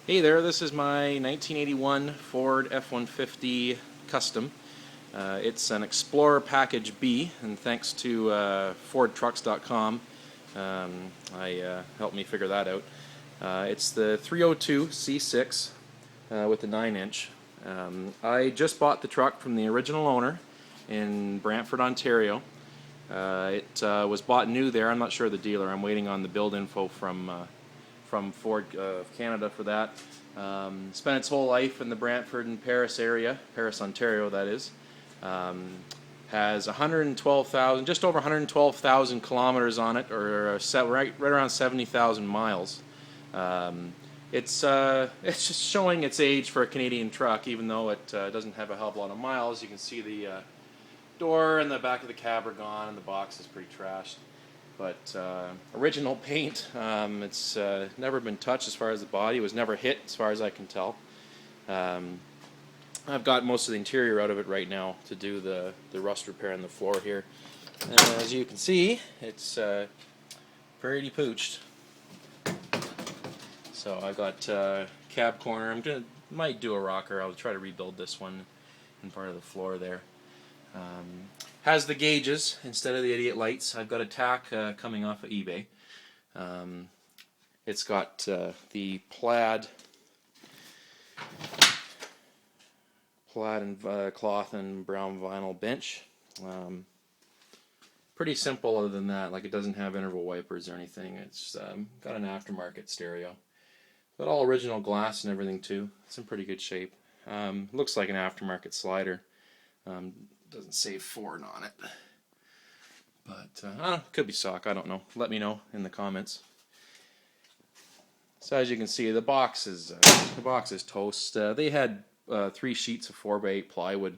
Hey there, this is my 1981 Ford F150 Custom. It's an Explorer Package B, and thanks to FordTrucks.com, helped me figure that out. It's the 302 C6 with the 9-inch. I just bought the truck from the original owner in Brantford, Ontario. It was bought new there. I'm not sure of the dealer. I'm waiting on the build info from Ford of Canada for that. Spent its whole life in the Brantford and Paris area, Paris, Ontario, that is. Has 112,000, just over 112,000 kilometers on it, or right around 70,000 miles. It's just showing its age for a Canadian truck, even though it doesn't have a hell of a lot of miles. You can see the door and the back of the cab are gone, and the box is pretty trashed. But original paint, it's never been touched as far as the body. It was never hit as far as I can tell. I've got most of the interior out of it right now to do the rust repair on the floor here. And as you can see, it's pretty pooched. So I got cab corner. Might do a rocker. I'll try to rebuild this one in part of the floor there. Has the gauges instead of the idiot lights. I've got a tack coming off of eBay. It's got the plaid and cloth and brown vinyl bench. Pretty simple other than that. Like, it doesn't have interval wipers or anything. It's got an aftermarket stereo. Got all original glass and everything too. It's in pretty good shape. Looks like an aftermarket slider. Doesn't say Ford on it, but could be stock. I don't know. Let me know in the comments. So as you can see, the box is toast. They had 3 sheets of 4x8 plywood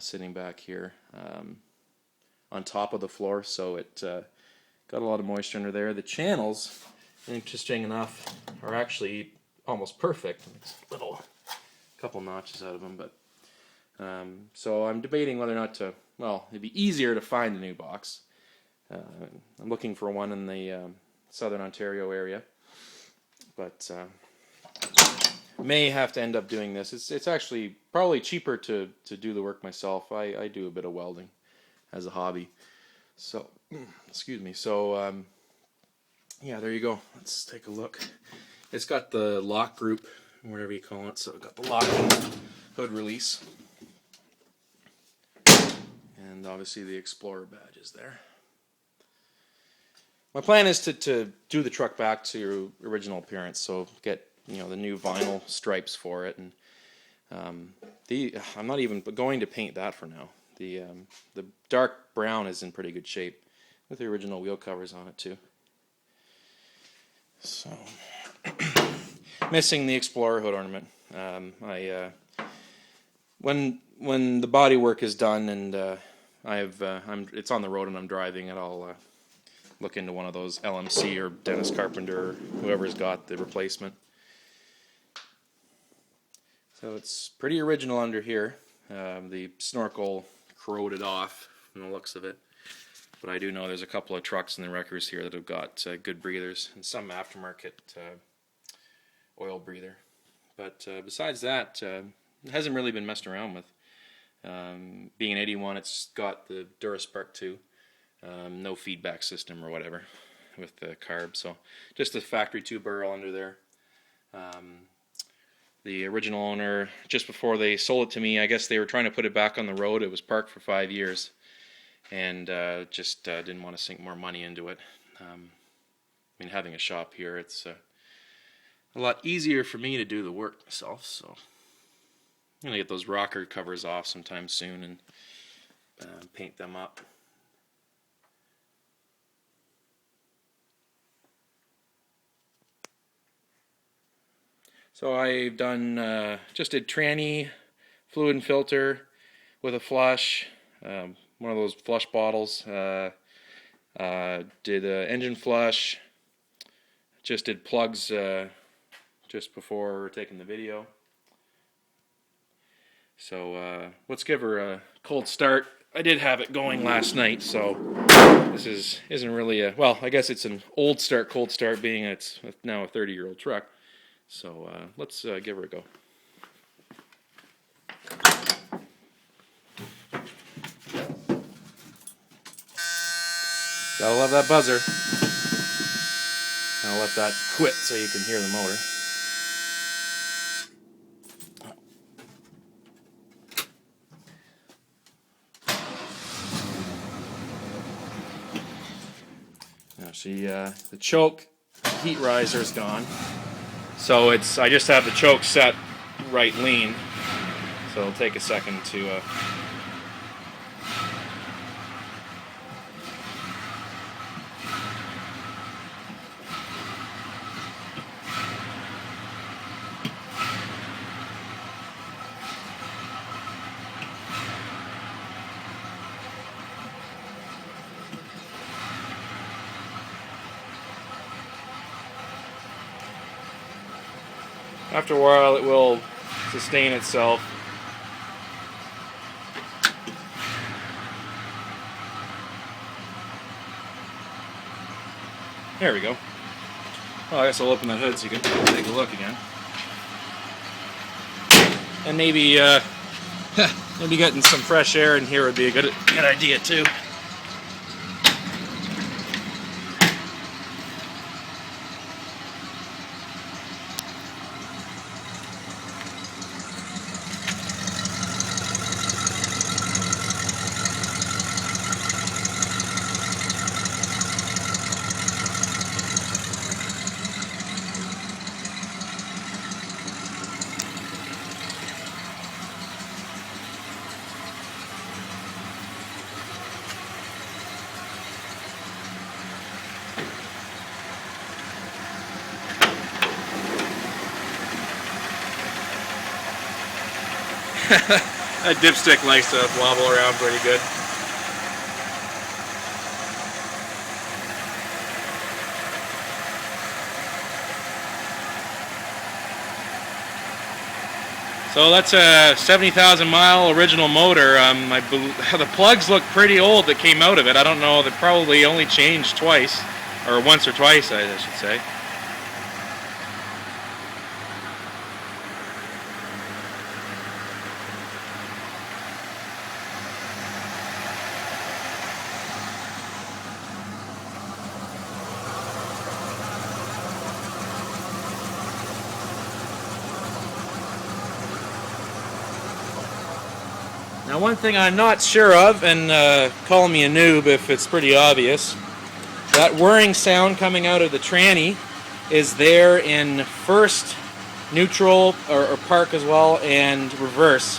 sitting back here on top of the floor, so it got a lot of moisture under there. The channels, interesting enough, are actually almost perfect. It's a couple notches out of them, but. So I'm debating whether or not to, well, it'd be easier to find a new box. I'm looking for one in the southern Ontario area, but may have to end up doing this. It's actually probably cheaper to do the work myself. I do a bit of welding as a hobby. So, excuse me. So, yeah, there you go. Let's take a look. It's got the lock group, whatever you call it. So I've got the locking hood release. And obviously the Explorer badge is there. My plan is to do the truck back to original appearance, so get the new vinyl stripes for it, and I'm not even going to paint that for now. The dark brown is in pretty good shape with the original wheel covers on it too. So missing the Explorer hood ornament. When the body work is done and it's on the road and I'm driving it, I'll look into one of those LMC or Dennis Carpenter or whoever's got the replacement. So it's pretty original under here. The snorkel corroded off from the looks of it, but I do know there's a couple of trucks in the wreckers here that have got good breathers and some aftermarket oil breather. But besides that, it hasn't really been messed around with. Being an 81, it's got the Duraspark 2, no feedback system or whatever with the carb, so just the factory 2 barrel under there. The original owner, just before they sold it to me, I guess they were trying to put it back on the road. It was parked for 5 years, and just didn't want to sink more money into it. I mean, having a shop here, it's a lot easier for me to do the work myself, so I'm going to get those rocker covers off sometime soon and paint them up. So I've done, just did tranny, fluid and filter with a flush, one of those flush bottles, did engine flush, just did plugs just before taking the video. So let's give her a cold start. I did have it going last night, so this isn't really a, well, I guess it's an old start, cold start, being it's now a 30-year-old truck. So let's give her a go. Gotta love that buzzer. I'll let that quit so you can hear the motor. Now the choke heat riser is gone, so I just have the choke set right lean, so it'll take a second to after a while it will sustain itself. There we go. Well, I guess I'll open that hood so you can take a look again. And maybe maybe getting some fresh air in here would be a good idea too. That dipstick likes to wobble around pretty good. So that's a 70,000 mile original motor. The plugs look pretty old that came out of it. I don't know, they probably only changed twice, or once or twice I should say. Now one thing I'm not sure of, and call me a noob if it's pretty obvious, that whirring sound coming out of the tranny is there in first, neutral, or park as well, and reverse.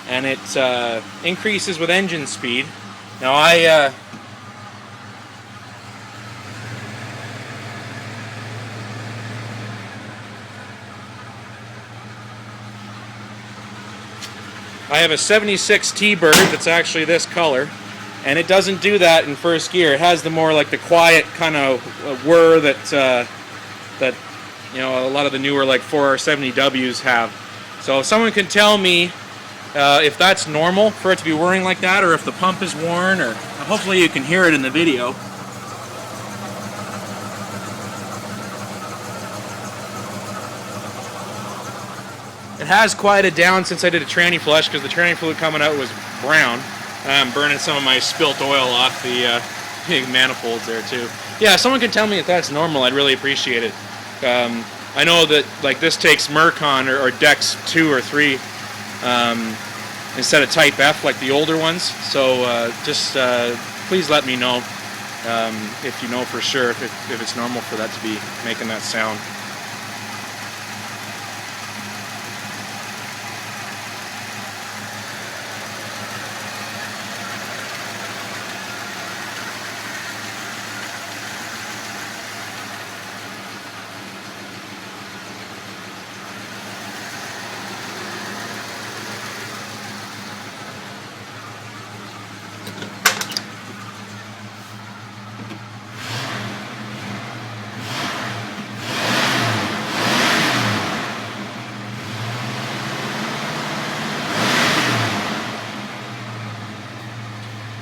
And it increases with engine speed. Now I have a 76 T-Bird that's actually this color, and it doesn't do that in first gear. It has the more like the quiet kind of whir that you know a lot of the newer like 470Ws have. So if someone can tell me if that's normal for it to be whirring like that, or if the pump is worn, or hopefully you can hear it in the video. It has quieted down since I did a tranny flush, because the tranny fluid coming out was brown. I'm burning some of my spilt oil off the big manifolds there too. Yeah, if someone can tell me if that's normal, I'd really appreciate it. I know that like this takes Mercon or Dex 2 or 3 instead of Type F like the older ones. So just please let me know if you know for sure if it's normal for that to be making that sound.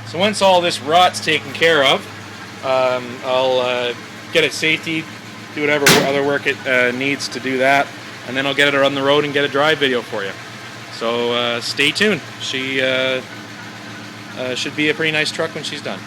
So once all this rot's taken care of, I'll get it safety do whatever other work it needs to do that, and then I'll get it on the road and get a drive video for you. So stay tuned. She should be a pretty nice truck when she's done.